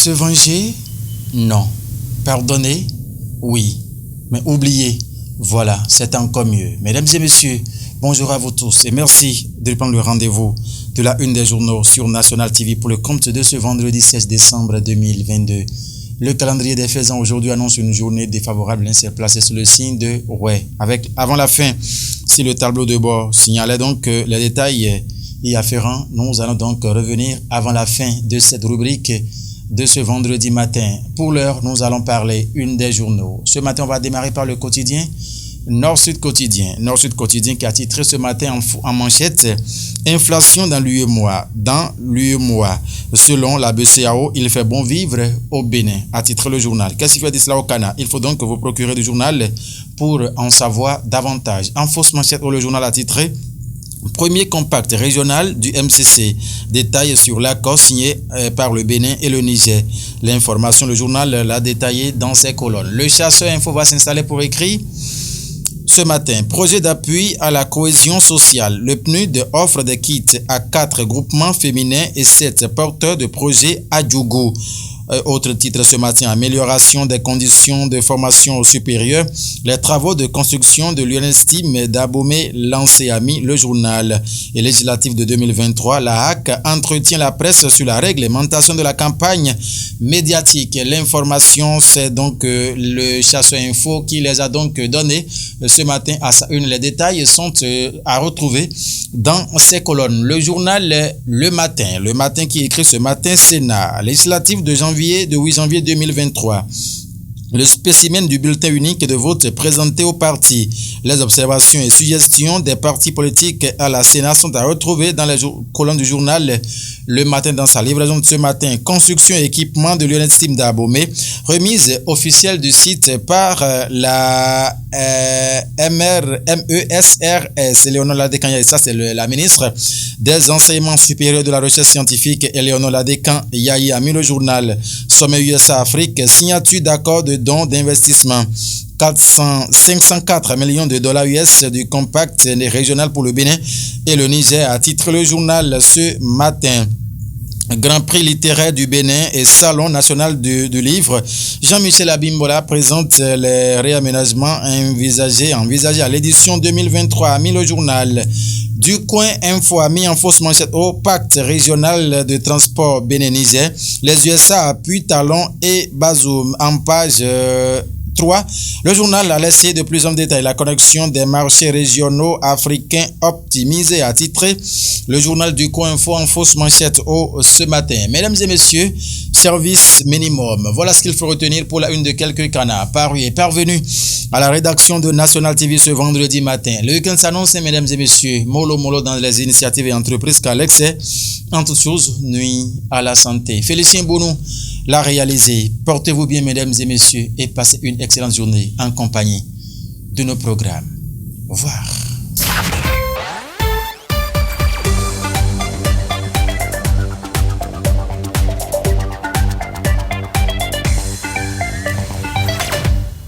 Se venger? Non. Pardonner? Oui. Mais oublier? Voilà, c'est encore mieux. Mesdames et messieurs, bonjour à vous tous et merci de prendre le rendez-vous de la une des journaux sur National TV pour le compte de ce vendredi 16 décembre 2022. Le calendrier des faisans aujourd'hui annonce une journée défavorable placée sous le signe de ouais. Avant la fin, si le tableau de bord signalait donc les détails y afférents, nous allons donc revenir avant la fin de cette rubrique de ce vendredi matin. Pour l'heure, nous allons parler une des journaux. Ce matin, on va démarrer par le quotidien Nord-Sud Quotidien. Nord-Sud Quotidien qui a titré ce matin en manchette « Inflation dans l'UEMOA ». Dans l'UEMOA, selon la BCEAO, il fait bon vivre au Bénin, a titré le journal. Qu'est-ce qu'il fait de cela au Ghana? Il faut donc que vous procurez du journal pour en savoir davantage. En fausse manchette, le journal a titré « Premier compact régional du MCC ». Détail sur l'accord signé par le Bénin et le Niger. L'information, le journal l'a détaillé dans ses colonnes. Le chasseur info va s'installer pour écrire ce matin, projet d'appui à la cohésion sociale. Le PNUD offre des kits à 4 groupements féminins et 7 porteurs de projets à Djougou. Autre titre ce matin, amélioration des conditions de formation supérieure. Les travaux de construction de l'UNESTIM d'Abomey lancés à le journal. Et législatif de 2023, la HAC entretient la presse sur la réglementation de la campagne médiatique. L'information, c'est donc le chasseur info qui les a donc donné ce matin à sa une. Les détails sont à retrouver dans ces colonnes. Le journal Le Matin qui écrit ce matin, Sénat, législatif de 8 janvier 2023. Le spécimen du bulletin unique de vote présenté aux partis. Les observations et suggestions des partis politiques à la Sénat sont à retrouver dans les colonnes du journal Le Matin dans sa livraison de ce matin. Construction et équipement de l'UNESTIM d'Abomey. Remise officielle du site par la MESRS. Léonore Ladekanya, ça c'est la ministre des enseignements supérieurs de la recherche scientifique, Léonore Ladekanya, a mis le journal. Sommet USA-Afrique, signature d'accord de dons d'investissement. 504 millions de dollars US du compact régional pour le Bénin et le Niger, a titré le journal ce matin. Grand prix littéraire du Bénin et Salon national du livre. Jean-Michel Abimbola présente les réaménagements envisagés à l'édition 2023, a mis le journal. Du coin info a mis en fausse manchette au pacte régional de transport Bénin-Niger. Les USA appuient Talon et Bazoum en page 3. Le journal a laissé de plus en détail la connexion des marchés régionaux africains optimisés, a titré le journal du coin info en fausse manchette ce matin. Mesdames et messieurs, service minimum. Voilà ce qu'il faut retenir pour la une de quelques canards parus et parvenus à la rédaction de National TV ce vendredi matin. Le week-end s'annonce, mesdames et messieurs, mollo dans les initiatives et entreprises car l'excès, en toute chose, nuit à la santé. Félicien Bounou l'a réalisé. Portez-vous bien, mesdames et messieurs, et passez une excellente journée en compagnie de nos programmes. Au revoir.